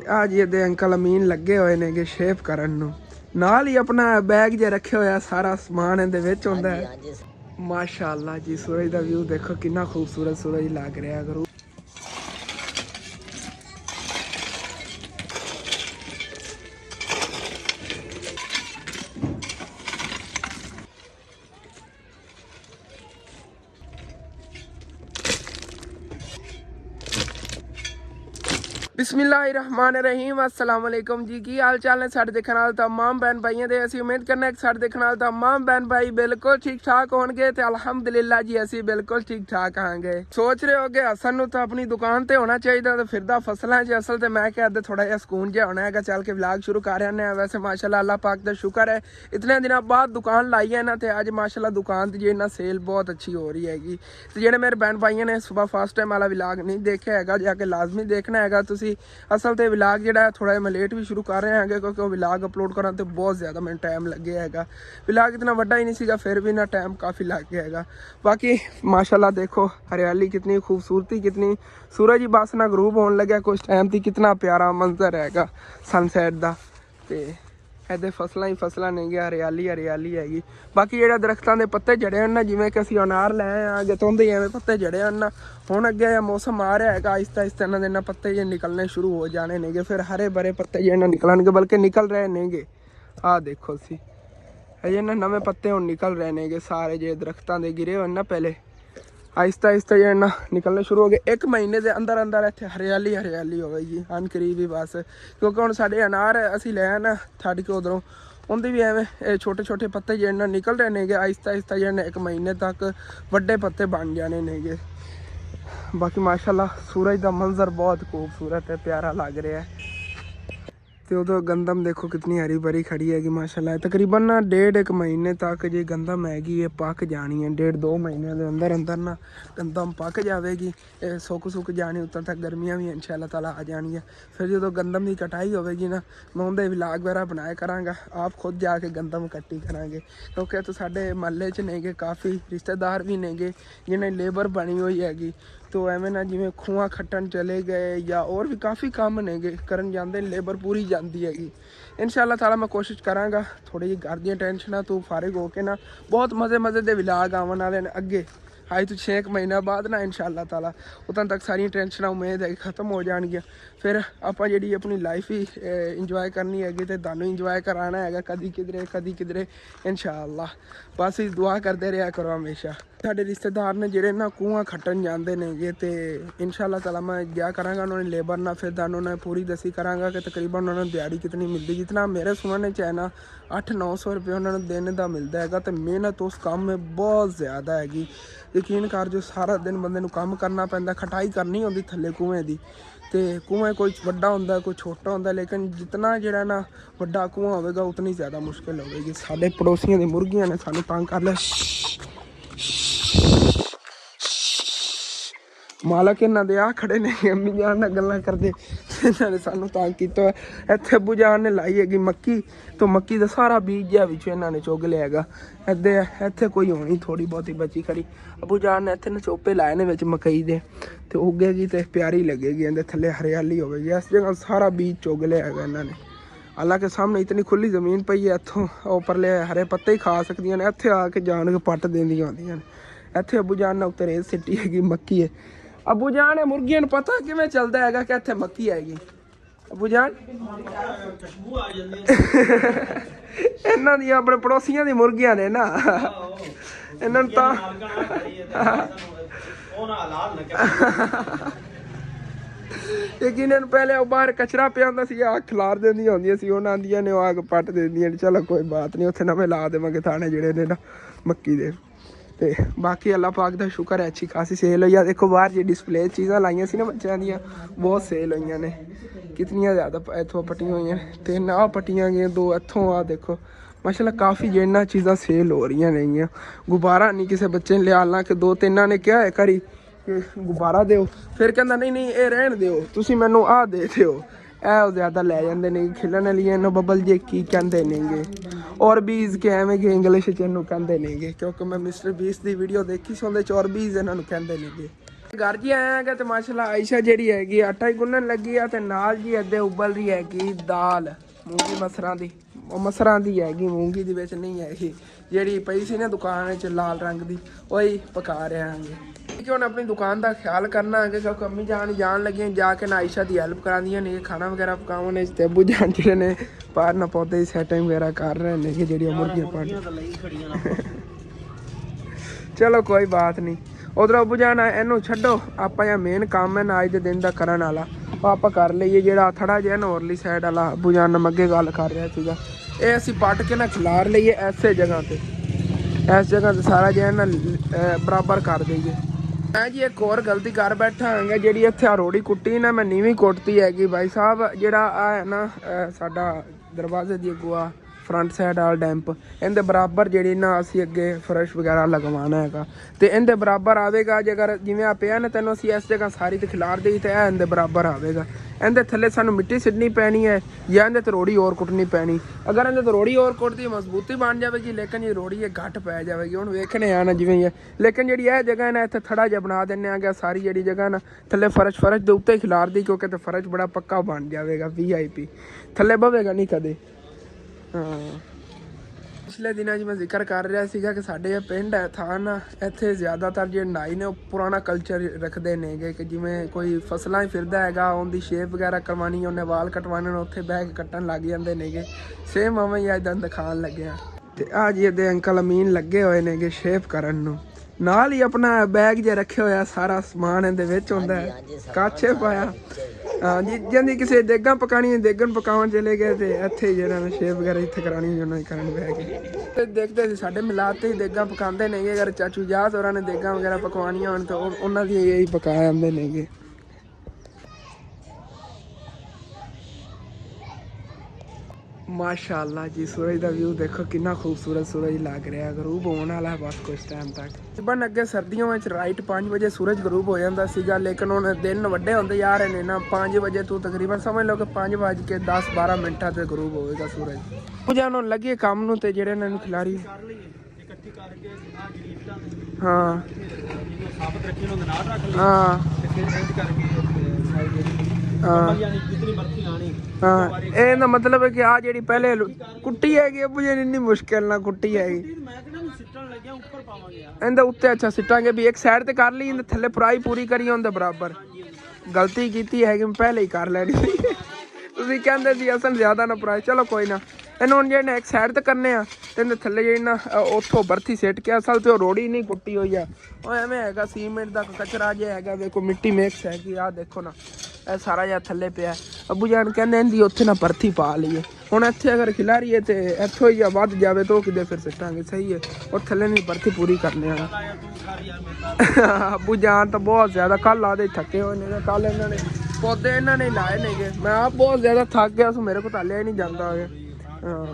आ जी ਇਹਦੇ ਅੰਕਲ ਅਮੀਨ ਲੱਗੇ ਹੋਏ ਨੇ ਕਿ ਸ਼ੇਪ ਕਰਨ ਨੂੰ ਨਾਲ ਹੀ ਆਪਣਾ ਬੈਗ ਜੇ ਰੱਖਿਆ ਹੋਇਆ ਸਾਰਾ ਸਮਾਨ ਇਹਦੇ ਵਿੱਚ ਹੁੰਦਾ ਹੈ ਮਾਸ਼ਾਅੱਲਾ ਜੀ ਸੂਰਜ ਦਾ ਵਿਊ ਦੇਖੋ ਕਿੰਨਾ ਖੂਬਸੂਰਤ ਸੂਰਜ ਲੱਗ ਰਿਹਾ ਹੈ बिस्मिल्लाहिर्रहमानिर्रहीम अस्सलाम वालेकुम जी की हाल चाल ने साडे देखण वाले तमाम बहन भाइयों दे असीं उम्मीद करने कि साडे देखण वाले तमाम बहन भाई बिल्कुल ठीक ठाक होणगे ते अल्हम्दुलिल्लाह जी असीं बिल्कुल ठीक ठाक हांगे। सोच रहे हो कि हसन नूं तां अपनी दुकान ते होना चाहिए ते फिरदा फसलां च असल ते मैं क्या थोड़ा जिहा सकून जिहा होना हैगा चल के व्लॉग शुरू कर रहे हैं। वैसे माशाल्लाह अल्लाह पाक दा शुक्र है इतने दिनों बाद दुकान लाई है ना ते अज माशाल्लाह दुकान ते जे ना सेल बहुत अच्छी हो रही हैगी। ते जेहड़े मेरे बहन भाइयों ने सुबह फर्स्ट टाइम वाला व्लॉग नहीं देखा हैगा जाके लाजमी देखना हैगा तुसीं। असल ते व्लॉग जिहड़ा थोड़ा मैं लेट भी शुरू कर रहे हैं क्योंकि व्लॉग अपलोड करा तो बहुत ज़्यादा मैंने टाइम लग गया है। व्लॉग इतना वड्डा ही नहीं सीगा फिर भी ना टाइम काफ़ी लग गया है। बाकी माशाल्लाह देखो हरियाली कितनी खूबसूरती कितनी सूरज ही बस ना गरूब होने लगे कुछ टाइम थी कितना प्यारा मंजर है सनसैट का। तो ਇਹਦੇ ਫਸਲਾਂ ਹੀ ਫਸਲਾਂ ਨੇਗੀਆਂ ਹਰਿਆਲੀ ਹਰਿਆਲੀ ਹੈਗੀ। ਬਾਕੀ ਜਿਹੜਾ ਦਰਖਤਾਂ ਦੇ ਪੱਤੇ ਝੜੇ ਹਨ ਨਾ ਜਿਵੇਂ ਕਿ ਅਸੀਂ ਅਨਾਰ ਲੈ ਆ ਅੱਗੇ ਤੋਂ ਦੇ ਐਵੇਂ ਪੱਤੇ ਝੜੇ ਹਨ ਨਾ ਹੁਣ ਅੱਗੇ ਇਹ ਮੌਸਮ ਆ ਰਿਹਾ ਹੈਗਾ ਆਹਿਸਤਾ ਆਹਿਸਤਾ ਇਹਨਾਂ ਦੇ ਨਾ ਪੱਤੇ ਜੇ ਨਿਕਲਣੇ ਸ਼ੁਰੂ ਹੋ ਜਾਣੇ ਨੇਗੇ ਫਿਰ ਹਰੇ ਭਰੇ ਪੱਤੇ ਜੇ ਨਾ ਨਿਕਲਣਗੇ ਬਲਕਿ ਨਿਕਲ ਰਹੇ ਨੇਗੇ। ਆਹ ਦੇਖੋ ਸੀ ਅਜੇ ਨਾ ਨਵੇਂ ਪੱਤੇ ਹੁਣ ਨਿਕਲ ਰਹੇ ਨੇਗੇ ਸਾਰੇ ਜੇ ਦਰਖਤਾਂ ਦੇ ਗਿਰੇ ਹੋਏ ਨਾ ਪਹਿਲੇ आहिस्ता आहिस्ता जो है ना निकलने शुरू हो गए। 1 महीने के अंदर अंदर इतने हरियाली हरियाली होगी अन करीब ही बस क्योंकि हम साढ़े अनार असी ले ना छड़ के उधरों उनके भी एवं छोटे छोटे पत्ते जो है निकल रहे हैं आहिस्ता आहिस्ता जो है 1 महीने तक वड्डे पत्ते बन जाने नेगे। बाकी माशाल्लाह सूरज का मंजर बहुत खूबसूरत है प्यारा लग रहा है। तो उधर गंदम देखो कितनी हरी भरी खड़ी हैगी माशाल्लाह तकरीबन ना 1.5 महीने तक जो गंदम हैगी ये पक जानी है 1.5-2 महीने के अंदर अंदर ना गंदम पक जाएगी सुक जानी उतना तक गर्मियाँ भी इंशाल्लाह ताला आ जानी है। फिर जो गंदम की कटाई होगी ना मैं उनके व्लॉग वगैरह बनाया कराँगा आप खुद जाके गंदम कट्टी करांगे क्योंकि तो साढ़े महल्ले च नेगे काफ़ी रिश्तेदार भी नेगे जिन्हें लेबर बनी हुई हैगी। तो एवं ना जिमें खूह खट्टन चले गए या और भी काफ़ी काम नेगे करन जाते लेबर पूरी जाती हैगी। इंशाल्लाह ताला मैं कोशिश कराँगा थोड़ी जी घर दी टेंशन तो फारिग होके ना बहुत मज़े के व्लॉग आवन वाले ने अगे आज तो 6 महीना बाद ना इंशाल्लाह ताला उतना तक सारी टेंशन उम्मीद है ख़त्म हो जाएगी। फिर आप जी अपनी लाइफ ही इंजॉय करनी हैगी तो तुहानू इंजॉय कराना है कदी किधरे इंशाल्लाह। बस दुआ करते रहा करो हमेशा। साढ़े रिश्तेदार ने जेडे ना खूह खट्टन जाते हैं तो इंशाल्लाह ताला मैं गया कराँगा उन्होंने लेबर ना फिर तुहानू मैं पूरी दसी कराँगा कि तकरीबन उन्होंने दिहाड़ी कितनी मिलती जितना मेरे सुनने च है ना 800-900 रुपये उन्होंने दिन का मिलता है। तो मेहनत उस काम में बहुत ज़्यादा हैगी यकीन कर जो सारा दिन बंदे नूं काम करना पैंदा खटाई करनी होंदी थल्ले कुएं दी। तो कुएं कोई वड्डा होंदा कोई छोटा होंदा लेकिन जितना जिहड़ा ना वड्डा कुआं होवेगा उतनी ज़्यादा मुश्किल होगी। साडे पड़ोसियों दी मुर्गियां ने सानू तंग कर लिया मालक इन्हां दे आ खड़े ने अम्मी जान नाल गल्लां करदे इन्हां ने सानू तंग कीता इत्थे अब्बू जान ने लाई हैगी मक्की तो मक्की का सारा बीज जिहा विच इन्हां ने चुग लिया हैगा। इत्थे कोई होनी थोड़ी बहुती बची खड़ी अब्बू जान ने इत्थे नचोपे लाए ने विच मकई दे ते उगेगी तो प्यारी लगेगी इहदे थल्ले हरियाली होगी। इस जगह सारा बीज चुग लिया हैगा इन्हां ने हालांकि सामने इतनी खुली जमीन पई है इत्थों उपरले हरे पत्ते ही खा सकदियां ने इत्थे आके जान के पट देंदियां होंदियां ने। इत्थे अब्बू जान ने उत्ते रेत सिट्टी हैगी मक्की है अबू जान मुर्गियां नूं पता किवें चलदा हैगा कि इत्थे मक्की हैगी अबू जान इन्हां दी अपने पड़ोसियां दी मुर्गियां ने ना इन्हां नूं तां यकीनन पहले बाहर कचरा पिया होंदा सी आग खिलार देंदियां होंदियां सी उन्हां आंदियां ने आग पट देंदियां ने चलो कोई बात नहीं उत्थे नवें ला देवांगे थाने जेहड़े ने ना मक्की दे। तो बाकी अल्लाह पाक का शुक्र है अच्छी खासी सेल हुई है। देखो बाहर जी डिस्प्ले चीज़ां लाइयां सी ना बच्चों दियां बहुत सेल हुई ने कितनियां ज़्यादा इत्थों पट्टियां हुई हैं 3 आ पट्टियां गई 2 इत्थों आ देखो माशाल्लाह काफ़ी जिन्ना चीज़ां सेल हो रही नेगियां। गुब्बारा नहीं किसी बच्चे ने लिया ला कि 2-3 ने कहा है घरी गुब्बारा दो फिर कहता नहीं ये रहन दो तुसीं मैनू आ दे दिओ ਇਹ ज़्यादा लै जाते ने खिलन वाली इन्हों बबल जे की कहते नेगे और बीज के एवं कि इंग्लिश च इनू कहते नेगे क्योंकि मैं मिस्टर बीस की वीडियो देखी सी उहदे च और बीज इन्हों कहते नेगे। घर जी आया है तो माशाल्लाह आयशा जी हैगी आटा ही गुन्नन लगी है, नाल जी अद्धे उबल रही हैगी दाल मूंगी मसरां दी। मसरां दी हैगी, मूंगी दी विच नहीं हैगी, जी पई सी ना दुकान च लाल रंग दी वही पका रहे हैं कि हुण अपनी दुकान का ख्याल करना है क्योंकि अम्मी जान लगी जाके ना आयशा की हेल्प करा दी ने खाना वगैरह पकाने ते अबू जान जी ने बाहर ना पौधे की सैटिंग वगैरह कर रहे हैं कि जी मुर्गियां पाल चलो कोई बात नहीं। उधर अबू जान इनू छड्डो आप मेन काम है ना अज के दिन का करन वाला आप कर लीए जो थड़ा जिहा ना होरली साइड वाला अबू जान अगे गल कर रहा सीगा ये असी पट के ना खिलार लीए ऐसे जगह पे इस जगह से सारा जो ना बराबर कर दईए। मैं जी एक और गलती कर बैठा है जी इत्थे रोड़ी कुट्टी ना मैं नीवी कुटती हैगी भाई साहब जोड़ा है ना साडा दरवाजे की अगुआ फ्रंट साइड वाला डैंप इनके बराबर जी ना असी अगे फर्श वगैरह लगवाना है तो इनके बराबर आएगा जेकर जिमें आ पिया ना तेनों असी इस जगह सारी तो खिलार दी तो यह इनके बराबर आएगा। इनके थले सानू मिट्टी सिडनी पैनी है या इनके रोड़ी और कुटनी पैनी। अगर इनके रोड़ी और कुटती मजबूती बन जाएगी लेकिन जी रोड़ी ये घट पै जाएगी हुण वेखने आ ना जिवें है। लेकिन जी यह जगह ना इत्थे थड़ा जिहा बना देने गया सारी जी जगह ना थले फर्श के उत्ते खिलार दी क्योंकि तो फर्श बड़ा पक्का बन जाएगा VIP थले बवेगा नहीं कदे। हाँ पिछले दिनों मैं जिक्र कर रहा सीगा कि साडे ये पिंड है था ना इत्थे ज़्यादातर जो नाई ने पुराना कल्चर रखते नेगे कि जिमें कोई फसलों ही फिरदा हैगा उनकी शेप वगैरह करवानी उन्हें वाल कटवाने उत्थे बह के कट्टन लग जाते नेगे सेम उवें ही अज दिखान लगे ते आ जी इहदे अंकल अमीन लगे हुए नेगे शेप करन नूं नाल ही अपना बैग जे रखे होया सारा समान इहदे विच हुंदा है काछे पाया। हाँ जी जल्दी किसी देगा पकानी देगन पकावन चले गए थे इत्थे जिन्होंने शेप वगैरह इत्थे करानी उन्होंने करन बह गए देखते थे साडे मिलाद ते देगा पकांदे नेगे अगर चाचू जास होरां ने देगा वगैरह पकवानियां होण तो उन्हां दी यही पका आंदे नेगे। माशाअल्लाह जी सूरज का व्यू देखो कितना खूबसूरत सूरज लग रहा है गरूब होने वाला है बस कुछ टाइम तक। तकरीबन अगे सर्दियों में राइट 5 बजे सूरज गरूब हो जाता सीगा लेकिन हुण दिन वड्डे होंदे जा रहे हैं ना 5 बजे तो तकरीबन समझ लो कि 5:10-12 मिनटां ते गरूब होएगा सूरज। मुझे हुण लगे काम नूं ते जेहड़े इन्हां नूं खिलारी हाँ हाँ हाँ मतलब है कि आ जी पहले कुट्टी हैगी अबू जी इन्नी मुश्किल ना कुट्टी हैगी इंदे उत्ते अच्छा सिटांगे भी एक साइड ते कर ली इंदे थल्ले पुराई पूरी करी उनदे बराबर गलती कीती हैगी पहले ही कर लैनी तुसीं कहंदे सी असन ज्यादा ना पुराई चलो कोई ना इन्हूं हुण जेह्ड़े एक साइड ते करने आ ते इंदे थल्ले जेह्ड़ी ना उत्थों बरथी सिट के असल ते रोड़ी नहीं कुट्टी हुई है ओह एवें हैगा सीमेंट दा कचरा जे हैगा देखो मिट्टी मिक्स हैगी आ देखो ना ਇਹ ਸਾਰਾ ਜਿਹਾ ਥੱਲੇ ਪਿਆ ਅੱਬੂ ਜਾਨ ਕਹਿੰਦੇ ਇਹਦੀ ਉੱਥੇ ਨਾ ਬਰਥੀ ਪਾ ਲਈਏ ਹੁਣ ਇੱਥੇ ਅਗਰ ਖਿਲਾਰੀਏ ਤੇ ਇੱਥੋਂ ਹੀ ਵੱਧ ਜਾਵੇ ਤਾਂ ਕਿਤੇ ਫਿਰ ਸਿੱਟਾਂਗੇ ਸਹੀ ਹੈ ਉਹ ਥੱਲੇ ਨਹੀਂ ਬਰਥੀ ਪੂਰੀ ਕਰਨੇ ਆ। ਅੱਬੂ ਜਾਨ ਤਾਂ ਬਹੁਤ ਜ਼ਿਆਦਾ ਕੱਲ ਆਦੇ ਥੱਕੇ ਹੋਏ ਨੇ ਕੱਲ ਇਹਨਾਂ ਨੇ ਪੌਦੇ ਇਹਨਾਂ ਨੇ ਲਾਏ ਨੇਗੇ ਮੈਂ ਆਪ ਬਹੁਤ ਜ਼ਿਆਦਾ ਥੱਕ ਗਿਆ ਸੋ ਮੇਰੇ ਕੋਲ ਤਾਲਿਆ ਹੀ ਨਹੀਂ ਜਾਂਦਾ ਹਾਂ।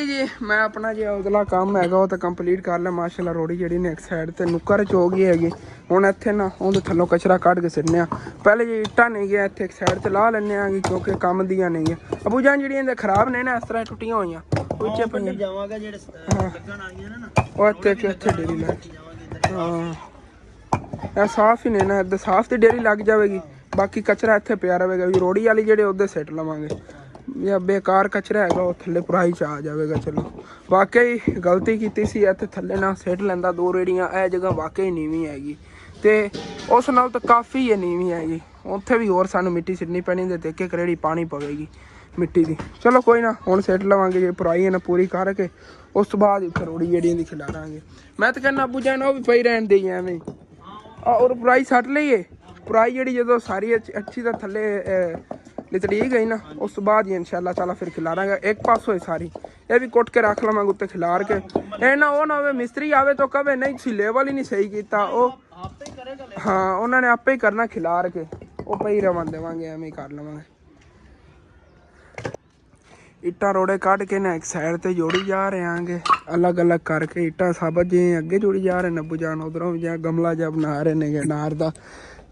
जी मैं अपना जो उदला काम है तो कंप्लीट कर लिया माशाल्लाह रोड़ी जी ने एक साइड से नुक्कर च हो गई हैगी हुण इत्थे ना उहदे थल्लों कचरा कढ के सिटने पहले जी इट्टां नहीं गया इत्थे एक साइड से ला लैने आ क्योंकि काम दियां नहीं है अबू जान जी खराब ने ना इस तरह टुटियां होईयां उच्चे पईयां जावांगा जेड़े लगन आईयां ना ओह इत्थे डेरी लग हाँ साफ ही नहीं ना साफ तो डेरी लग जाएगी बाकी कचरा इत्थे पिया रहेगा रोड़ी वाली जेड़े उधर सिट लवांगे ਜਾਂ ਬੇਕਾਰ ਕਚਰਾ ਹੈਗਾ ਉਹ ਥੱਲੇ ਭਰਾਈ 'ਚ ਆ ਜਾਵੇਗਾ। ਚਲੋ ਵਾਕਈ ਗਲਤੀ ਕੀਤੀ ਸੀ, ਇੱਥੇ ਥੱਲੇ ਨਾ ਸਿੱਟ ਲੈਂਦਾ 2 ਰੇੜੀਆਂ। ਇਹ ਜਗ੍ਹਾ ਵਾਕਈ ਨੀਵੀਂ ਹੈਗੀ ਤੇ ਉਸ ਨਾਲ ਤਾਂ ਕਾਫੀ ਇਹ ਨੀਵੀਂ ਹੈਗੀ। ਉੱਥੇ ਵੀ ਹੋਰ ਸਾਨੂੰ ਮਿੱਟੀ ਸਿੱਟਣੀ ਪੈਣੀ ਤੇ ਇੱਕ ਰੇੜੀ ਪਾਣੀ ਪਵੇਗੀ ਮਿੱਟੀ ਦੀ। ਚਲੋ ਕੋਈ ਨਾ, ਹੁਣ ਸਿੱਟ ਲਵਾਂਗੇ ਜੇ ਭਰਾਈ ਹੈ ਨਾ ਪੂਰੀ ਕਰਕੇ, ਉਸ ਤੋਂ ਬਾਅਦ ਰੋੜੀ ਜਿਹੜੀਆਂ ਦੀ ਖਿਲਾਰਾਂਗੇ। ਮੈਂ ਤਾਂ ਕਹਿੰਦਾ ਅੱਬੂ ਜਾਨ ਉਹ ਵੀ ਪਈ ਰਹਿਣ ਦੇਈ ਐਵੇਂ ਔਰ ਭਰਾਈ ਸੱਟ ਲਈਏ। ਭਰਾਈ ਜਿਹੜੀ ਜਦੋਂ ਸਾਰੀ ਅੱਛੀ ਤਾਂ ਥੱਲੇ ਲਿਤੜੀ ਗਈ ਨਾ, ਉਸ ਤੋਂ ਬਾਅਦ ਹੀ ਇਨਸ਼ਾਅੱਲਾ ਤਾਲਾ ਫਿਰ ਖਿਲਾਰਾਂਗੇ। ਇੱਕ ਪਾਸੋਂ ਹੈ ਸਾਰੀ, ਇਹ ਵੀ ਕੁੱਟ ਕੇ ਰੱਖ ਲਵਾਂਗੇ ਉੱਤੇ ਖਿਲਾਰ ਕੇ। ਇਹ ਨਾ ਉਹ ਨਾ ਹੋਵੇ ਮਿਸਤਰੀ ਆਵੇ ਤਾਂ ਕਵੇ ਨਹੀਂ ਤੁਸੀਂ ਲੈਵਲ ਹੀ ਨਹੀਂ ਸਹੀ ਕੀਤਾ। ਉਹ ਹਾਂ ਉਹਨਾਂ ਨੇ ਆਪੇ ਹੀ ਕਰਨਾ ਖਿਲਾਰ ਕੇ, ਉਹ ਪਈ ਰਵਣ ਦੇਵਾਂਗੇ, ਐਵੇਂ ਹੀ ਕਰ ਲਵਾਂਗੇ। ਇੱਟਾਂ ਰੋੜੇ ਕੱਢ ਕੇ ਨਾ ਇੱਕ ਸਾਈਡ ਤੇ ਜੋੜੀ ਜਾ ਰਹੇ ਆਂਗੇ, ਅਲੱਗ ਅਲੱਗ ਕਰਕੇ ਇੱਟਾਂ ਸਾਬਤ ਜਿਹੀਆਂ ਅੱਗੇ ਜੋੜੀ ਜਾ ਰਹੇ ਨੇ। ਅੱਬੂ ਜਾਨ ਉਧਰੋਂ ਵੀ ਜਾਂ ਗਮਲਾ ਜਿਹਾ ਬਣਾ ਰਹੇ ਨੇ ਨਾਰ ਦਾ,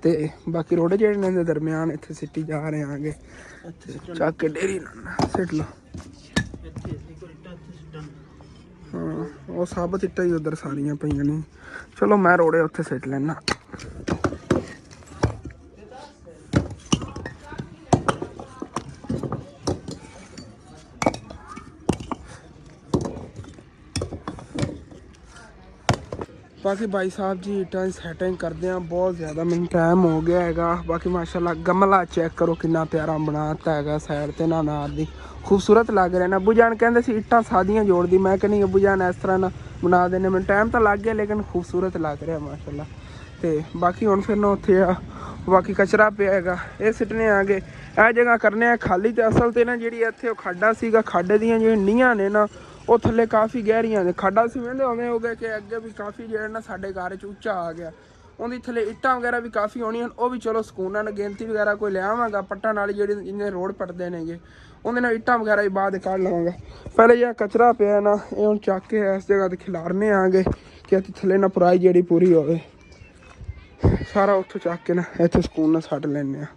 ਤੇ ਬਾਕੀ ਰੋੜੇ ਜਿਹੜੇ ਨੇ ਦਰਮਿਆਨ ਇੱਥੇ ਸਿੱਟੀ ਜਾ ਰਹੇ ਆਂਗੇ। ਚੱਕ ਕੇ ਡੇਰੀ ਸਿੱਟ ਲਓ। ਹਾਂ ਉਹ ਸਾਬਤ ਇੱਟਾਂ ਹੀ ਉਧਰ ਸਾਰੀਆਂ ਪਈਆਂ ਨੇ। ਚਲੋ ਮੈਂ ਰੋੜੇ ਉੱਥੇ ਸਿੱਟ ਲੈਣਾ। बाकी भाई साहब जी इट्टां दी सैटिंग करदे हैं, बहुत ज़्यादा मैनूं टाइम हो गया हैगा। बाकी माशाल्लाह गमला चेक करो कितना प्यारा बनाता हैगा, साइड ते ना नार दी खूबसूरत लग रहा है ना। अब्बू जान कहंदे सी इट्टां सादियां जोड़ दी, मैं कहनी अब्बू जान इस तरह ना बना देने। मैनूं टाइम तो लग गया लेकिन खूबसूरत लग रहा माशाल्लाह। ते बाकी हुण फिर ना उत्थे बाकी कचरा पिया हैगा, ये सिट्टने आगे। ਇਹ जगह करने आ खाली। तो असल तो ना जी इत्थे खाडा सीगा, खाडे दियां जिहड़ियां नीहां ने ना ਉਹ ਥੱਲੇ ਕਾਫੀ ਗਹਿਰੀਆਂ ਨੇ। ਖਾਡਾ ਸੀ ਵੇਂਦੇ ਉਵੇਂ ਹੋ ਗਿਆ ਕਿ ਅੱਗੇ ਵੀ ਕਾਫੀ ਜਿਹੜਾ ਨਾ ਸਾਡੇ ਘਰ 'ਚ ਉੱਚਾ ਆ ਗਿਆ। ਉਹਦੀ ਥੱਲੇ ਇੱਟਾਂ ਵਗੈਰਾ ਵੀ ਕਾਫੀ ਹੋਣੀਆਂ, ਉਹ ਵੀ ਚਲੋ ਸਕੂਨਾਂ ਨਾਲ ਗਿਣਤੀ ਵਗੈਰਾ ਕੋਈ ਲਿਆਵਾਂਗਾ ਪੱਟਾਂ ਨਾਲ, ਜਿਹੜੇ ਜਿੰਨੇ ਰੋਡ ਪੱਟਦੇ ਨੇਗੇ ਉਹਦੇ ਨਾਲ ਇੱਟਾਂ ਵਗੈਰਾ ਵੀ ਬਾਅਦ ਕੱਢ ਲਵਾਂਗਾ। ਪਹਿਲੇ ਜਿਹੜਾ ਕਚਰਾ ਪਿਆ ਨਾ ਇਹ ਹੁਣ ਚੱਕ ਕੇ ਇਸ ਜਗ੍ਹਾ 'ਤੇ ਖਿਲਾਰਨੇ ਆਂਗੇ ਕਿ ਇੱਥੇ ਥੱਲੇ ਨਾ ਭਰਾਈ ਜਿਹੜੀ ਪੂਰੀ ਹੋਵੇ। ਸਾਰਾ ਉੱਥੋਂ ਚੱਕ ਕੇ ਨਾ ਇੱਥੇ ਸਕੂਨ ਨਾਲ ਸੱਟ ਲੈਂਦੇ ਹਾਂ।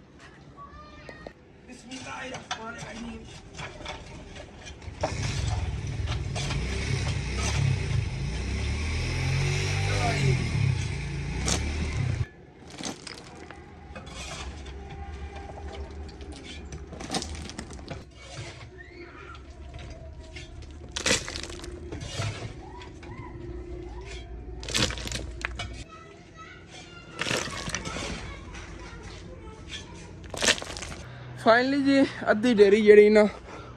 फाइनली जी अद्धी डेरी जी ना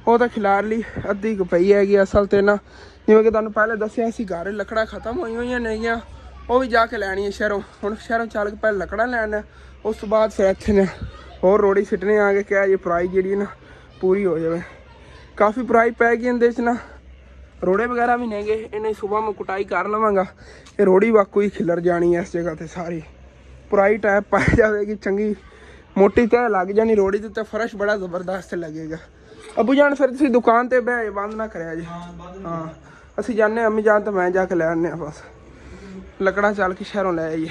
वो तो खिलार ली, अद्धी क पई हैगी। असल तो ना जिवें कि तुहानूं पहले दस्सिया सी घर लकड़ा खत्म होई हुई नहीं, वो भी जाके लैनी है शहरों। हुण शहरों चल के पहले लकड़ा लैना, उस तो बाद फिर इत्थे ने होर रोड़ी सिट्टने आगे क्या ये पराई जी ना पूरी हो जाए। काफ़ी पराई पै गई इहदे च ना, रोड़े वगैरह भी नहीं गए। इन्हें सुबह मैं कुटाई कर लवांगा, ये रोड़ी वाकू ही खिलर जानी है इस जगह ते सारी। पराई टाइप पाई जाएगी, चंगी मोटी तह लग जानी रोड़ी ते, तो फर्श बड़ा जबरदस्त लगेगा। अबू जान फिर तुसीं दुकान ते बह बंद ना करिया जी। हाँ असीं जाने, अम्मी जान तो मैं जाके लै आने बस, लकड़ा चल के शहरों लै आइए।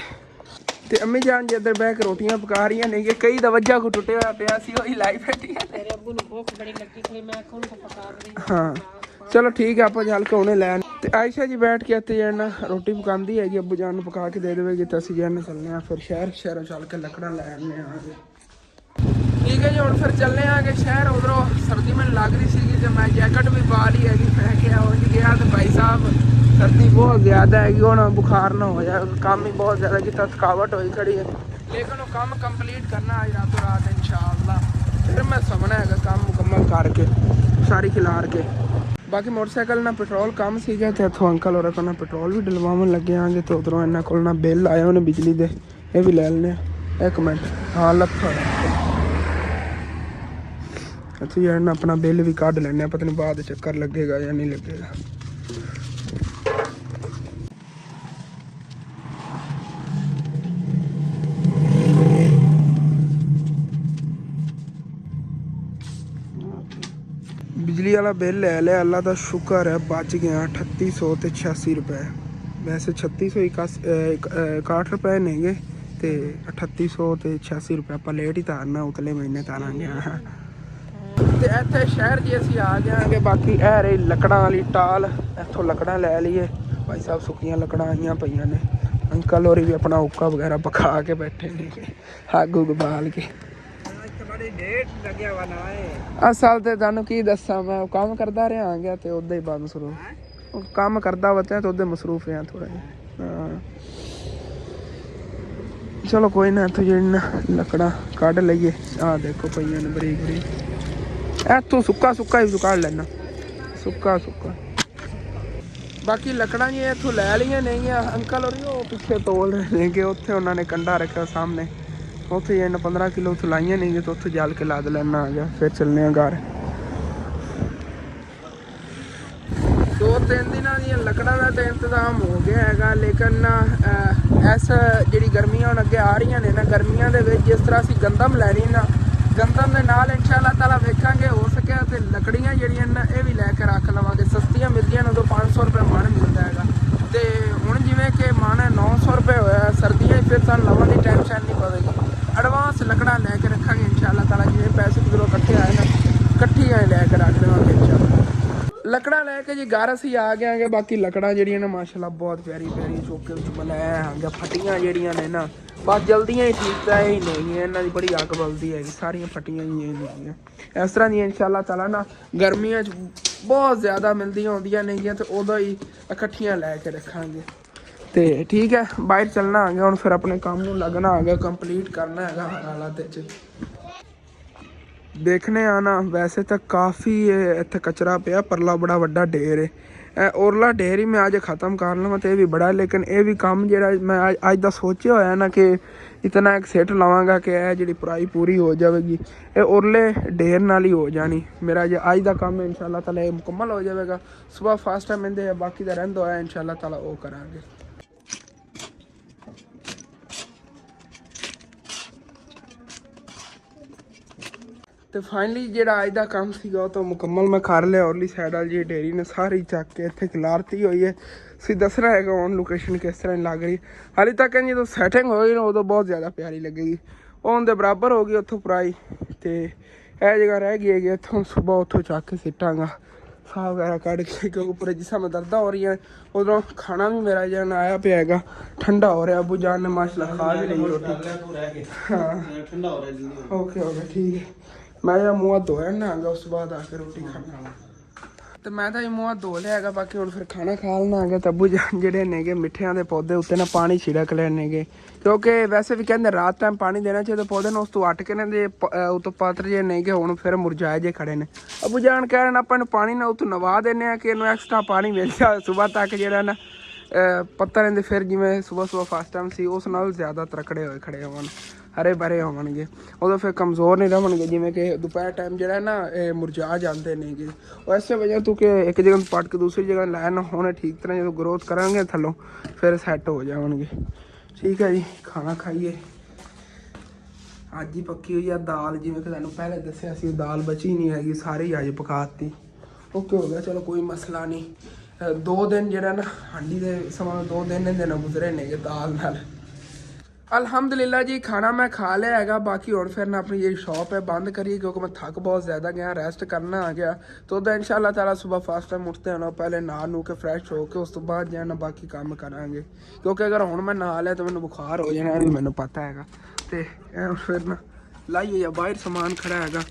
ते अम्मी जान जी इधर बह के रोटियां पका रही ने, कई दा वज्जा को टुटे हुआ पिया सी वही लाई बैठी है। हाँ चलो ठीक है, आप चल के उन्हें लैन। तो आयशा जी बैठ के इतने जाना रोटी पकाती हैगी, अब्बू जान पका के दे देगी। तो असं जाने चलने फिर शहरों चल के लकड़ा लै आने आगे। ठीक है जी, हम फिर चलने आगे शहर। उधरों सर्दी मैंने लग रही सी, मैं जैकेट भी पा ली हैगी, पै के उंज गया। तो भाई साहब सर्दी बहुत ज़्यादा हैगी, हूँ बुखार ना हो जाए। काम ही बहुत ज़्यादा किया, थकावट होई खड़ी है, लेकिन वो काम कंप्लीट करना आज रातों रात इंशाअल्लाह। फिर मैं समझना है काम मुकम्मल करके सारी खिलार के। बाकी मोटरसाइकिल ना पेट्रोल कम सीगा, तो इतों अंकल और ना पेट्रोल भी डलवावन लगे आएंगे। तो उधरों इन्होंने को ना बिल आए उन्हें बिजली दे, ये भी ले लेने। एक मिनट, हाँ लखा अच्छा यार ना अपना बिल भी कढ़ लेने, पता नहीं बाद चक्कर लगेगा या नहीं लगेगा। बिजली वाला बिल ले लिया, अल्लाह का शुक्र है बच गया। 3800 ते 86 रुपए, वैसे 3661 रुपए ने गे, तो 3800 ते 86 रुपए आप लेट ही तारना, उतले महीने तारांगे। तो इतने शहर जी असी आ गए। बाकी है रही लकड़ा वाली टाल, इतों लकड़ा लै लीए। भाई साहब सुक्कियां लकड़ा आईयां पईयां ने, अंकल होरी भी अपना उक्का वगैरह पका के बैठे ने, अग उग बाल के। ਅਸਲ ਤੇ ਤੁਹਾਨੂੰ ਕੀ ਦੱਸਾਂ ਮੈਂ ਕੰਮ ਕਰਦਾ ਰਿਹਾ ਆ ਗਿਆ ਤੇ ਉਦਾਂ ਹੀ ਬੰਦ ਸ਼ੁਰੂ ਕੰਮ ਕਰਦਾ ਵਤਿਆ ਤੇ ਉਹਦੇ ਮਸਰੂਫ ਆ ਥੋੜਾ ਜਿਹਾ ਹਾਂ ਚਲੋ ਕੋਈ ਨਾ ਇੱਥੋਂ ਜਿਹੜੀ ਲੱਕੜਾਂ ਕੱਢ ਲਈਏ ਆਹ ਦੇਖੋ ਪਈਆਂ ਨੇ ਬਰੀਕ ਬਰੀਕ ਇੱਥੋਂ ਸੁੱਕਾ ਹੀ ਕੱਢ ਲੈਣਾ ਸੁੱਕਾ ਬਾਕੀ ਲੱਕੜਾਂ ਜੀ ਇੱਥੋਂ ਲੈ ਲਈਆਂ ਨਹੀਂ ਆ ਅੰਕਲ ਹੋਰੀ ਉਹ ਪਿੱਛੇ ਤੋਲ ਰਹੇ ਨੇ ਕਿ ਉੱਥੇ ਉਹਨਾਂ ਨੇ ਕੰਡਾ ਰੱਖਿਆ ਸਾਹਮਣੇ ਉੱਥੇ ਇਹਨਾਂ 15 ਕਿਲੋ ਉੱਥੋਂ ਲਾਈਆਂ ਨਹੀਂ ਗਏ ਤਾਂ ਉੱਥੇ ਜਲ ਕੇ ਲੱਦ ਲੈਣਾ ਆ ਗਿਆ ਫਿਰ ਚੱਲਣੇ ਆ ਘਰ 2-3 ਦਿਨਾਂ ਦੀਆਂ ਲੱਕੜਾਂ ਦਾ ਤਾਂ ਇੰਤਜ਼ਾਮ ਹੋ ਗਿਆ ਹੈਗਾ ਲੇਕਿਨ ਇਸ ਜਿਹੜੀ ਗਰਮੀਆਂ ਹੁਣ ਅੱਗੇ ਆ ਰਹੀਆਂ ਨੇ ਨਾ ਗਰਮੀਆਂ ਦੇ ਵਿੱਚ ਜਿਸ ਤਰ੍ਹਾਂ ਅਸੀਂ ਗੰਦਮ ਲੈਣੀ ਨਾ ਗੰਦਮ ਦੇ ਨਾਲ ਇਨਸ਼ਾ ਅੱਲਾਹ ਤਾਲਾ ਵੇਖਾਂਗੇ ਹੋ ਸਕਿਆ ਤੇ ਲੱਕੜੀਆਂ ਜਿਹੜੀਆਂ ਨੇ ਇਹ ਵੀ ਲੈ ਕੇ ਰੱਖ ਲਵਾਂਗੇ ਸਸਤੀਆਂ ਮਿਲਦੀਆਂ ਨੇ ਉਦੋਂ 500 ਰੁਪਏ ਮਣ ਮਿਲਦਾ ਹੈਗਾ ਤੇ ਹੁਣ ਜਿਵੇਂ ਕਿ ਮਣ 900 ਰੁਪਏ ਹੋਇਆ ਸਰਦੀਆਂ ਫਿਰ ਸਾਨੂੰ ਲਵਣ ਦੀ ਟੈਨਸ਼ਨ ਨਹੀਂ ਪਵੇਗੀ ਐਡਵਾਂਸ ਲੱਕੜਾਂ ਲੈ ਕੇ ਰੱਖਾਂਗੇ ਇਨਸ਼ਾ ਅੱਲਾਹ ਤਾਲਾ ਜਿਵੇਂ ਪੈਸੇ ਕਿਧਰੋਂ ਇਕੱਠੇ ਆਏ ਨਾ ਇਕੱਠੀਆਂ ਲੈ ਕੇ ਰੱਖ ਦੇਵਾਂਗੇ ਇਨਸ਼ਾ ਅੱਲਾਹ ਲੱਕੜਾਂ ਲੈ ਕੇ ਜੀ ਘਰ ਅਸੀਂ ਆ ਗਏ ਆਂਗੇ ਬਾਕੀ ਲੱਕੜਾਂ ਜਿਹੜੀਆਂ ਨੇ ਮਾਸ਼ਾਅੱਲਾ ਬਹੁਤ ਪਿਆਰੀ ਚੋਕੇ ਵਿੱਚ ਬਣਾਇਆ ਹੈਗਾ ਫਟੀਆਂ ਜਿਹੜੀਆਂ ਨੇ ਨਾ ਬਸ ਜਲਦੀਆਂ ਹੀ ਠੀਕ ਤਾਂ ਇਹ ਹੀ ਨਹੀਂ ਇਹਨਾਂ ਦੀ ਬੜੀ ਅੱਗ ਬਲਦੀ ਹੈਗੀ ਸਾਰੀਆਂ ਫਟੀਆਂ ਹੀ ਹੈਗੀਆਂ ਇਸ ਤਰ੍ਹਾਂ ਦੀਆਂ ਇਨਸ਼ਾ ਅੱਲਾਹ ਤਾਲਾ ਨਾ ਗਰਮੀਆਂ 'ਚ ਬਹੁਤ ਜ਼ਿਆਦਾ ਮਿਲਦੀਆਂ ਹੁੰਦੀਆਂ ਨੇਗੀਆਂ ਤੇ ਉਦੋਂ ਹੀ ਇਕੱਠੀਆਂ ਲੈ ਕੇ ਰੱਖਾਂਗੇ ਤੇ ਠੀਕ ਹੈ ਬਾਹਰ ਚੱਲਣਾ ਆ ਗਿਆ ਹੁਣ ਫਿਰ ਆਪਣੇ ਕੰਮ ਨੂੰ ਲੱਗਣਾ ਆ ਗਿਆ ਕੰਪਲੀਟ ਕਰਨਾ ਹੈਗਾ ਹਰ ਹਾਲਾਤ 'ਚ ਦੇਖਣੇ ਆਣਾ ਵੈਸੇ ਤਾਂ ਕਾਫੀ ਇੱਥੇ ਕਚਰਾ ਪਿਆ ਪਰਲਾ ਬੜਾ ਵੱਡਾ ਢੇਰ ਹੈ ਔਰਲਾ ਢੇਰ ਹੀ ਮੈਂ ਅੱਜ ਖ਼ਤਮ ਕਰ ਲਵਾਂ ਤੇ ਇਹ ਵੀ ਬੜਾ ਲੇਕਿਨ ਇਹ ਵੀ ਕੰਮ ਜਿਹੜਾ ਮੈਂ ਅੱਜ ਦਾ ਸੋਚਿਆ ਹੋਇਆ ਨਾ ਕਿ ਇਤਨਾ ਇੱਕ ਸੈੱਟ ਲਾਵਾਂਗਾ ਕਿ ਇਹ ਜਿਹੜੀ ਪ੍ਰਾਈ ਪੂਰੀ ਹੋ ਜਾਵੇਗੀ ਇਹ ਔਰਲੇ ਢੇਰ ਨਾਲ ਹੀ ਹੋ ਜਾਣੀ ਮੇਰਾ ਜੇ ਅੱਜ ਦਾ ਕੰਮ ਇਨਸ਼ਾ ਅੱਲਾਹ ਤਾਲਾ ਇਹ ਮੁਕੰਮਲ ਹੋ ਜਾਵੇਗਾ ਸੁਬਾਹ ਫਾਸਟ ਟਾਈਮ ਇਹਦੇ ਬਾਕੀ ਦਾ ਰਹਿੰਦਾ ਹੋਇਆ ਇਨਸ਼ਾ ਅੱਲਾਹ ਤਾਲਾ ਉਹ ਕਰਾਂਗੇ ਤੇ ਫਾਈਨਲੀ ਜਿਹੜਾ ਅੱਜ ਦਾ ਕੰਮ ਸੀਗਾ ਉਹ ਤਾਂ ਮੁਕੰਮਲ ਮੈਂ ਕਰ ਲਿਆ ਔਰਲੀ ਸਾਈਡ ਵਾਲੀ ਜਿਹੜੀ ਡੇਰੀ ਨੇ ਸਾਰੀ ਚੱਕ ਕੇ ਇੱਥੇ ਖਿਲਾਰਤੀ ਹੋਈ ਹੈ ਅਸੀਂ ਦੱਸਣਾ ਹੈਗਾ ਔਨ ਲੋਕੇਸ਼ਨ ਕਿਸ ਤਰ੍ਹਾਂ ਲੱਗ ਰਹੀ ਹਾਲੇ ਤੱਕ ਜਦੋਂ ਸੈਟਿੰਗ ਹੋਈ ਨਾ ਉਦੋਂ ਬਹੁਤ ਜ਼ਿਆਦਾ ਪਿਆਰੀ ਲੱਗੇਗੀ ਔਨ ਦੇ ਬਰਾਬਰ ਹੋ ਗਈ ਉੱਥੋਂ ਪ੍ਰਾਈ ਤੇ ਇਹ ਜਗ੍ਹਾ ਰਹਿ ਗਈ ਹੈਗੀ ਇੱਥੋਂ ਸੁਬਾਹ ਉੱਥੋਂ ਚੱਕ ਕੇ ਸਿੱਟਾਂਗਾ ਸਾਹ ਵਗੈਰਾ ਕੱਢ ਕੇ ਕਿਉਂਕਿ ਉੱਪਰ ਜਿਸ ਸਮੇਂ ਦਰਦਾਂ ਹੋ ਰਹੀਆਂ ਉਧਰੋਂ ਖਾਣਾ ਵੀ ਮੇਰਾ ਜਾਨ ਆਇਆ ਪਿਆ ਹੈਗਾ ਠੰਡਾ ਹੋ ਰਿਹਾ ਅਬੂ ਜਾਨ ਨੇ ਮਾਸ਼ਾਅੱਲਾ ਖਾ ਵੀ ਲਈ ਰੋਟੀ ਹਾਂ ਠੰਡਾ ਹੋ ਰਿਹਾ ਜੀ ਓਕੇ ਠੀਕ ਹੈ ਮੈਂ ਜਿਹੜਾ ਮੂੰਹ ਧੋਇਆ ਨਾ ਆਗਾ ਉਸ ਤੋਂ ਬਾਅਦ ਆ ਕੇ ਰੋਟੀ ਖਾਣਾ ਤੇ ਮੈਂ ਤਾਂ ਇਹ ਮੂੰਹ ਧੋ ਲਿਆ ਹੈਗਾ ਬਾਕੀ ਹੁਣ ਫਿਰ ਖਾਣਾ ਖਾ ਲੈਣਾ ਹੈਗਾ ਤੱਬੂ ਜਿਹੜੇ ਨੇਗੇ ਮਿੱਠਿਆਂ ਦੇ ਪੌਦੇ ਉੱਤੇ ਨਾ ਪਾਣੀ ਛਿੜਕ ਲੈਣੇ ਨੇਗੇ ਕਿਉਂਕਿ ਵੈਸੇ ਵੀ ਕਹਿੰਦੇ ਰਾਤ ਟਾਈਮ ਪਾਣੀ ਦੇਣਾ ਚਾਹੀਦਾ ਪੌਦੇ ਨੂੰ ਉਸ ਤੋਂ ਅੱਟ ਕੇ ਨੇ ਦੇ ਉਤੋਂ ਪਾਤਰ ਜੇ ਨੇਗੇ ਹੁਣ ਫਿਰ ਮੁਰਝਾਏ ਜੇ ਖੜੇ ਨੇ ਅਬੂ ਜਾਨ ਕਹਿ ਰਹੇ ਨੇ ਆਪਾਂ ਨੂੰ ਪਾਣੀ ਨਾਲ ਉੱਥੋਂ ਨਵਾ ਦਿੰਦੇ ਆ ਕਿ ਇਹਨੂੰ ਐਕਸਟਰਾ ਪਾਣੀ ਮਿਲ ਜਾ ਸੁਬਾਹ ਤੱਕ ਜਿਹੜਾ ਨਾ ਪੱਤਾ ਰਹਿੰਦੇ ਫਿਰ ਜਿਵੇਂ ਸੁਬਾਹ ਫਸਟ ਟਾਈਮ ਸੀ ਉਸ ਨਾਲ ਜ਼ਿਆਦਾ ਤਰਕੜੇ ਹੋਏ ਖੜੇ ਹੋਣ ਹਰੇ ਭਰੇ ਹੋਣਗੇ ਉਦੋਂ ਫਿਰ ਕਮਜ਼ੋਰ ਨਹੀਂ ਰਵਣਗੇ ਜਿਵੇਂ ਕਿ ਦੁਪਹਿਰ ਟਾਈਮ ਜਿਹੜਾ ਨਾ ਇਹ ਮੁਰਝਾ ਜਾਂਦੇ ਨੇਗੇ ਉਹ ਇਸੇ ਵਜ੍ਹਾ ਤੋਂ ਕਿ ਇੱਕ ਜਗ੍ਹਾ ਪੱਟ ਕੇ ਦੂਸਰੀ ਜਗ੍ਹਾ ਲੈਣ ਹੋਣੇ ਠੀਕ ਤਰ੍ਹਾਂ ਜਦੋਂ ਗਰੋਥ ਕਰਾਂਗੇ ਥੱਲੋਂ ਫਿਰ ਸੈੱਟ ਹੋ ਜਾਣਗੇ ਠੀਕ ਹੈ ਜੀ ਖਾਣਾ ਖਾਈਏ ਅੱਜ ਹੀ ਪੱਕੀ ਹੋਈ ਆ ਦਾਲ ਜਿਵੇਂ ਕਿ ਤੁਹਾਨੂੰ ਪਹਿਲੇ ਦੱਸਿਆ ਸੀ ਦਾਲ ਬਚੀ ਨਹੀਂ ਹੈਗੀ ਸਾਰੀ ਅੱਜ ਪਕਾਤੀ ਓਕੇ ਹੋ ਗਿਆ ਚਲੋ ਕੋਈ ਮਸਲਾ ਨਹੀਂ 2 ਦਿਨ ਜਿਹੜਾ ਨਾ ਹਾਂਡੀ ਦੇ ਸਮਾਂ 2 ਦਿਨ ਗੁਜ਼ਰੇ ਨੇਗੇ ਦਾਲ ਨਾਲ ਅਲਹਮਦੁਲਿਲਾ ਜੀ ਖਾਣਾ ਮੈਂ ਖਾ ਲਿਆ ਹੈਗਾ ਬਾਕੀ ਹੁਣ ਫਿਰ ਨਾ ਆਪਣੀ ਜਿਹੜੀ ਸ਼ੌਪ ਹੈ ਬੰਦ ਕਰੀਏ ਕਿਉਂਕਿ ਮੈਂ ਥੱਕ ਬਹੁਤ ਜ਼ਿਆਦਾ ਗਿਆ ਰੈਸਟ ਕਰਨਾ ਆ ਗਿਆ ਤਾਂ ਉਹਦਾ ਇਨਸ਼ਾਅੱਲਾ ਤਾਲਾ ਸੁਬਾਹ ਫਾਸਟ ਟਾਈਮ ਉੱਠਦੇ ਹੋਣਾ ਪਹਿਲੇ ਨਹਾ ਨੂੰ ਕੇ ਫਰੈਸ਼ ਹੋ ਕੇ ਉਸ ਤੋਂ ਬਾਅਦ ਜਾਣਾ ਬਾਕੀ ਕੰਮ ਕਰਾਂਗੇ ਕਿਉਂਕਿ ਅਗਰ ਹੁਣ ਮੈਂ ਨਹਾ ਲਿਆ ਤਾਂ ਮੈਨੂੰ ਬੁਖਾਰ ਹੋ ਜਾਣਾ ਇਹ ਵੀ ਮੈਨੂੰ ਪਤਾ ਹੈਗਾ ਤੇ ਫਿਰ ਨਾ ਲਾਈਏ ਜਾਂ ਬਾਹਰ ਸਮਾਨ ਖੜਾ ਹੈਗਾ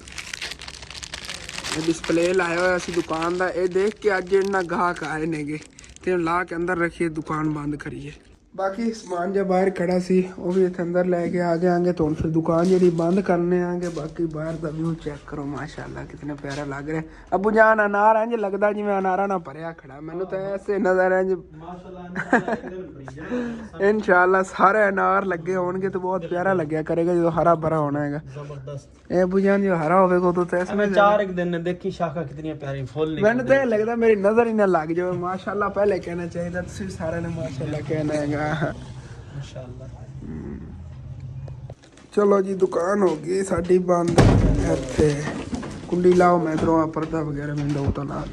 ਡਿਸਪਲੇ ਲਾਇਆ ਹੋਇਆ ਸੀ ਦੁਕਾਨ ਦਾ ਇਹ ਦੇਖ ਕੇ ਅੱਜ ਇਹਨਾਂ ਗਾਹਕ ਆਏ ਨੇਗੇ ਤੇ ਲਾ ਕੇ ਅੰਦਰ ਰੱਖੀਏ ਦੁਕਾਨ ਬੰਦ ਕਰੀਏ ਬਾਕੀ ਸਮਾਨ ਜੋ ਬਾਹਰ ਖੜਾ ਸੀ ਉਹ ਵੀ ਇੱਥੇ ਅੰਦਰ ਲੈ ਕੇ ਆ ਜਾएंगे तो फिर दुकान ਜਿਹੜੀ ਬੰਦ ਕਰਨੇ ਆਂਗੇ ਬਾਕੀ ਬਾਹਰ ਦਾ ਵਿਊ ਚੈੱਕ ਕਰੋ ਮਾਸ਼ਾਅੱਲਾ ਕਿਤਨੇ ਪਿਆਰਾ ਲੱਗ ਰਿਹਾ ਅਬੂ ਜਾਨ ਅਨਾਰ ਇੰਜ ਲੱਗਦਾ ਜਿਵੇਂ ਅਨਾਰਾਂ ਨਾਲ ਭਰਿਆ ਖੜਾ ਮੈਨੂੰ ਤਾਂ ਐਸੇ ਨਜ਼ਰ ਇੰਜ ਮਾਸ਼ਾਅੱਲਾ ਇਨਸ਼ਾਅੱਲਾ ਸਾਰੇ ਅਨਾਰ ਲੱਗੇ ਹੋਣਗੇ ਤਾਂ ਬਹੁਤ ਪਿਆਰਾ ਲੱਗਿਆ ਕਰੇਗਾ ਜਦੋਂ ਹਰਾ ਭਰਾ ਹੋਣਾ ਹੈਗਾ ਜ਼ਬਰਦਸਤ ਇਹ ਅਬੂ ਜਾਨ ਜੋ ਹਰਾ ਹੋਵੇਗਾ ਉਦੋਂ ਤਾਂ ਐਸੇ 4 ਇੱਕ ਦਿਨ ਨੇ ਦੇਖੀ ਸ਼ਾਖਾ ਕਿਤਨੀ ਪਿਆਰੀ ਫੁੱਲ ਨਿਕਲੇ ਮੈਨੂੰ ਤਾਂ ਲੱਗਦਾ ਮੇਰੀ ਨਜ਼ਰ ਹੀ ਨਾ ਲੱਗ ਜਾਵੇ ਮਾਸ਼ਾਅੱਲਾ ਪਹਿਲੇ ਕਹਿਣਾ ਚਾਹੀਦਾ ਤੁਸੀਂ ਸਾਰਿਆਂ ਨੇ ਮਾਸ਼ਾਅੱਲਾ ਕਹਿਣਾ ਹੈਗਾ ਮਾਸ਼ਾਅੱਲਾ ਚਲੋ ਜੀ ਦੁਕਾਨ ਹੋ ਗਈ ਸਾਡੀ ਬੰਦ ਇੱਥੇ ਕੁੰਡੀ ਲਾਓ ਮੈਂ ਇਧਰੋਂ ਪਰਦਾ ਵਗੈਰਾ ਮੈਨੂੰ ਤਾਂ ਲਾ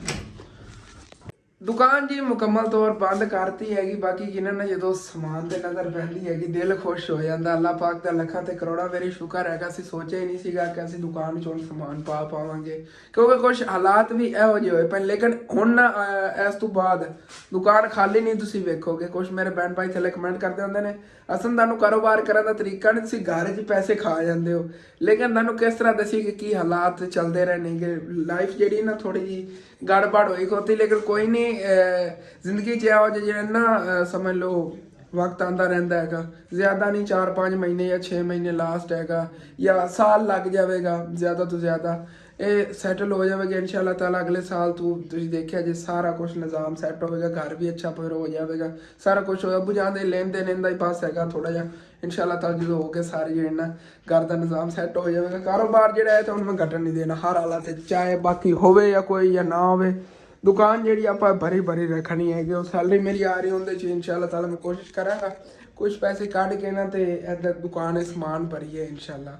ਦੁਕਾਨ ਜੀ ਮੁਕੰਮਲ ਤੌਰ ਬੰਦ ਕਰਤੀ ਹੈਗੀ। ਬਾਕੀ ਜਿਨ੍ਹਾਂ ਨੇ ਜਦੋਂ ਸਮਾਨ ਤੇ ਨਜ਼ਰ ਪੈਂਦੀ ਹੈਗੀ ਦਿਲ ਖੁਸ਼ ਹੋ ਜਾਂਦਾ। ਅੱਲਾਹ ਪਾਕ ਦਾ ਲੱਖਾਂ ਤੇ ਕਰੋੜਾਂ ਵਾਰੀ ਸ਼ੁਕਰ ਹੈਗਾ। ਅਸੀਂ ਸੋਚਿਆ ਹੀ ਨਹੀਂ ਸੀਗਾ ਕਿ ਅਸੀਂ ਦੁਕਾਨ ਚੋਂ ਸਮਾਨ ਪਾ ਪਾਵਾਂਗੇ, ਕਿਉਂਕਿ ਕੁਝ ਹਾਲਾਤ ਵੀ ਇਹੋ ਜਿਹੇ ਹੋਏ ਪਏ। ਲੇਕਿਨ ਹੁਣ ਨਾ ਇਸ ਤੋਂ ਬਾਅਦ ਦੁਕਾਨ ਖਾਲੀ ਨਹੀਂ ਤੁਸੀਂ ਵੇਖੋਗੇ। ਕੁਝ ਮੇਰੇ ਭੈਣ ਭਾਈ ਥੱਲੇ ਕਮੈਂਟ ਕਰਦੇ ਹੁੰਦੇ ਨੇ ਅਸਲ ਤੁਹਾਨੂੰ ਕਾਰੋਬਾਰ ਕਰਨ ਦਾ ਤਰੀਕਾ ਨਹੀਂ, ਤੁਸੀਂ ਘਰ 'ਚ ਪੈਸੇ ਖਾ ਜਾਂਦੇ ਹੋ। ਲੇਕਿਨ ਤੁਹਾਨੂੰ ਕਿਸ ਤਰ੍ਹਾਂ ਦੱਸੀ ਕਿ ਕੀ ਹਾਲਾਤ ਚੱਲਦੇ ਰਹੇ ਨੇਗੇ। ਲਾਈਫ ਜਿਹੜੀ ਨਾ ਥੋੜੀ ਜੀ ਗੜਬੜ ਹੋਈ ਖੋਤੀ, ਲੇਕਿਨ ਕੋਈ ਨਹੀਂ, ਜ਼ਿੰਦਗੀ 'ਚ ਇਹੋ ਜਿਹੇ ਜਿਹੜੇ ਨਾ ਸਮਝ ਲਓ ਵਕਤ ਆਂਦਾ ਰਹਿੰਦਾ ਹੈਗਾ। ਜ਼ਿਆਦਾ ਨਹੀਂ 4-5 ਮਹੀਨੇ ਜਾਂ 6 ਮਹੀਨੇ ਲਾਸਟ ਹੈਗਾ, ਜਾਂ ਸਾਲ ਲੱਗ ਜਾਵੇਗਾ ਜ਼ਿਆਦਾ ਤੋਂ ਜ਼ਿਆਦਾ। ਇਹ ਸੈਟਲ ਹੋ ਜਾਵੇਗਾ ਇਨਸ਼ਾਅੱਲਾ ਤਾਲਾ। ਅਗਲੇ ਸਾਲ ਤੋਂ ਤੁਸੀਂ ਦੇਖਿਆ ਜੇ ਸਾਰਾ ਕੁਝ ਨਿਜ਼ਾਮ ਸੈੱਟ ਹੋਵੇਗਾ, ਘਰ ਵੀ ਅੱਛਾ ਫਿਰ ਹੋ ਜਾਵੇਗਾ, ਸਾਰਾ ਕੁਝ ਹੋ ਅੱਬੂ ਜਾਨ ਦੇ ਲੈਣ ਦੇਣ ਦਾ ਹੀ ਪਾਸ ਹੈਗਾ ਥੋੜਾ ਜਿਹਾ। ਇਨਸ਼ਾਅੱਲਾ ਤਾਲਾ ਜਦੋਂ ਹੋ ਕੇ ਸਾਰੇ ਜਿਹੜੇ ਨਾ ਘਰ ਦਾ ਨਿਜ਼ਾਮ ਸੈੱਟ ਹੋ ਜਾਵੇਗਾ। ਕਾਰੋਬਾਰ ਜਿਹੜਾ ਹੈ ਤਾਂ ਹੁਣ ਮੈਂ ਘਟਣ ਨਹੀਂ ਦੇਣਾ ਹਰ ਹਾਲਾਤ 'ਚ, ਚਾਹੇ ਬਾਕੀ ਹੋਵੇ ਜਾਂ ਕੋਈ ਜਾਂ ਨਾ ਹੋਵੇ। ਦੁਕਾਨ ਜਿਹੜੀ ਆਪਾਂ ਭਰੀ ਰੱਖਣੀ ਹੈਗੀ। ਉਹ ਸੈਲਰੀ ਮੇਰੀ ਆ ਰਹੀ ਉਹਦੇ 'ਚ ਇਨਸ਼ਾਅੱਲਾ ਤਾਲਾ ਮੈਂ ਕੋਸ਼ਿਸ਼ ਕਰਾਂਗਾ ਕੁਝ ਪੈਸੇ ਕੱਢ ਕੇ ਨਾ ਤੇ ਇੱਧਰ ਦੁਕਾਨ ਸਮਾਨ ਭਰੀਏ ਇਨਸ਼ਾਅੱਲਾ।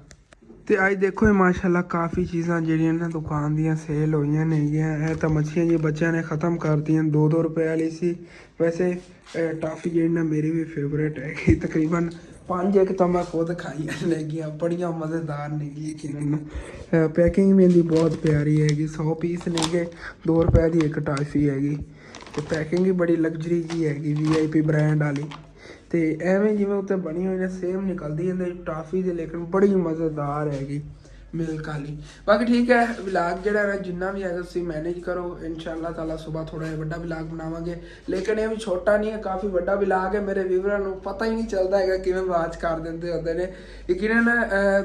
ਤੇ ਅੱਜ ਦੇਖੋ ਮਾਸ਼ਾਅੱਲਾ ਕਾਫੀ ਚੀਜ਼ਾਂ ਜਿਹੜੀਆਂ ਨਾ ਦੁਕਾਨ ਦੀਆਂ ਸੇਲ ਹੋਈਆਂ ਨੇਗੀਆਂ। ਇਹ ਤਾਂ ਮੱਛੀਆਂ ਜੀ ਬੱਚਿਆਂ ਨੇ ਖ਼ਤਮ ਕਰਤੀਆਂ, 2-2 ਰੁਪਏ ਵਾਲੀ ਸੀ। ਵੈਸੇ ਟਾਫੀ ਜਿਹੜੀ ਨਾ ਮੇਰੀ ਵੀ ਫੇਵਰੇਟ ਹੈਗੀ, ਤਕਰੀਬਨ 5 ਇੱਕ ਤਾਂ ਮੈਂ ਖੁਦ ਖਾਈਆਂ ਨੇਗੀਆਂ, ਬੜੀਆਂ ਮਜ਼ੇਦਾਰ ਨੇਗੀ ਯਕੀਨਨ। ਪੈਕਿੰਗ ਵੀ ਇਹਦੀ ਬਹੁਤ ਪਿਆਰੀ ਹੈਗੀ। 100 ਪੀਸ ਨੇਗੇ, 2 ਰੁਪਏ ਦੀ ਇੱਕ ਟਾਫੀ ਹੈਗੀ ਤੇ ਪੈਕਿੰਗ ਵੀ ਬੜੀ ਲਗਜ਼ਰੀ ਜੀ ਹੈਗੀ, VIP ਬ੍ਰਾਂਡ ਵਾਲੀ। ਤੇ ਐਵੇਂ ਜਿਵੇਂ ਉੱਤੇ ਬਣੀ ਹੋਈ ਨੇ ਸੇਮ ਨਿਕਲਦੀ ਇਹਦੇ ਟਾਫੀ ਦੇ, ਲੇਕਿਨ ਬੜੀ ਮਜ਼ੇਦਾਰ ਹੈਗੀ ਮਿਲਕ ਵਾਲੀ। ਬਾਕੀ ਠੀਕ ਹੈ, ਵਲੌਗ ਜਿਹੜਾ ਹੈ ਜਿੰਨਾ ਵੀ ਹੈਗਾ ਤੁਸੀਂ ਮੈਨੇਜ ਕਰੋ। ਇਨਸ਼ਾਅੱਲਾ ਤਾਲਾ ਸੁਬਾਹ ਥੋੜਾ ਜਿਹਾ ਵੱਡਾ ਵਲੌਗ ਬਣਾਵਾਂਗੇ, ਲੇਕਿਨ ਇਹ ਵੀ ਛੋਟਾ ਨਹੀਂ ਹੈ, ਕਾਫੀ ਵੱਡਾ ਵਲੌਗ ਹੈ। ਮੇਰੇ ਵੀਵਰਾਂ ਨੂੰ ਪਤਾ ਹੀ ਨਹੀਂ ਚੱਲਦਾ ਹੈਗਾ ਕਿਵੇਂ ਵਾਚ ਕਰ ਦਿੰਦੇ ਹੁੰਦੇ ਨੇ। ਯਕੀਨਨ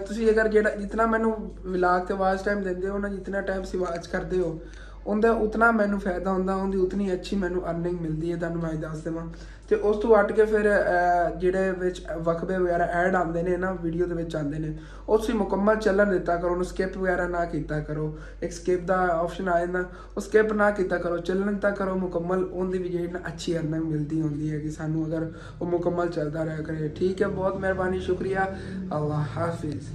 ਤੁਸੀਂ ਅਗਰ ਜਿਤਨਾ ਮੈਨੂੰ ਵਲੌਗ ਤੇ ਵਾਚ ਟਾਈਮ ਦਿੰਦੇ ਹੋ ਨਾ, ਜਿਤਨਾ ਟਾਈਮ ਤੁਸੀਂ ਵਾਚ ਕਰਦੇ ਹੋ ਉਹਦਾ ਉਤਨਾ ਮੈਨੂੰ ਫਾਇਦਾ ਹੁੰਦਾ, ਉਹਦੀ ਉਤਨੀ ਅੱਛੀ ਮੈਨੂੰ ਅਰਨਿੰਗ ਮਿਲਦੀ ਹੈ। ਤੁਹਾਨੂੰ ਮੈਂ ਦੱਸ ਦੇਵਾਂ। ਤੇ ਉਸ ਤੋਂ ਹਟ ਕੇ ਫਿਰ ਜਿਹੜੇ ਵਿੱਚ ਵਕਫੇ ਵਗੈਰਾ ਐਡ ਆਉਂਦੇ ਨੇ ਨਾ, ਵੀਡੀਓ ਦੇ ਵਿੱਚ ਆਉਂਦੇ ਨੇ, ਉਹ ਤੁਸੀਂ ਮੁਕੰਮਲ ਚੱਲਣ ਦਿੱਤਾ ਕਰੋ, ਉਹਨੂੰ ਸਕਿਪ ਵਗੈਰਾ ਨਾ ਕੀਤਾ ਕਰੋ। ਇੱਕ ਸਕਿਪ ਦਾ ਆਪਸ਼ਨ ਆ ਜਾਂਦਾ, ਉਹ ਸਕਿਪ ਨਾ ਕੀਤਾ ਕਰੋ, ਚੱਲਣ ਦਿੱਤਾ ਕਰੋ ਮੁਕੰਮਲ। ਉਹਦੀ ਵੀ ਜਿਹੜੀ ਨਾ ਅੱਛੀ ਅਰਨਿੰਗ ਮਿਲਦੀ ਹੁੰਦੀ ਹੈ ਕਿ ਸਾਨੂੰ, ਅਗਰ ਉਹ ਮੁਕੰਮਲ ਚੱਲਦਾ ਰਿਹਾ ਕਰੇ। ਠੀਕ ਹੈ, ਬਹੁਤ ਮਿਹਰਬਾਨੀ, ਸ਼ੁਕਰੀਆ, ਅੱਲਾਹ ਹਾਫਿਜ਼।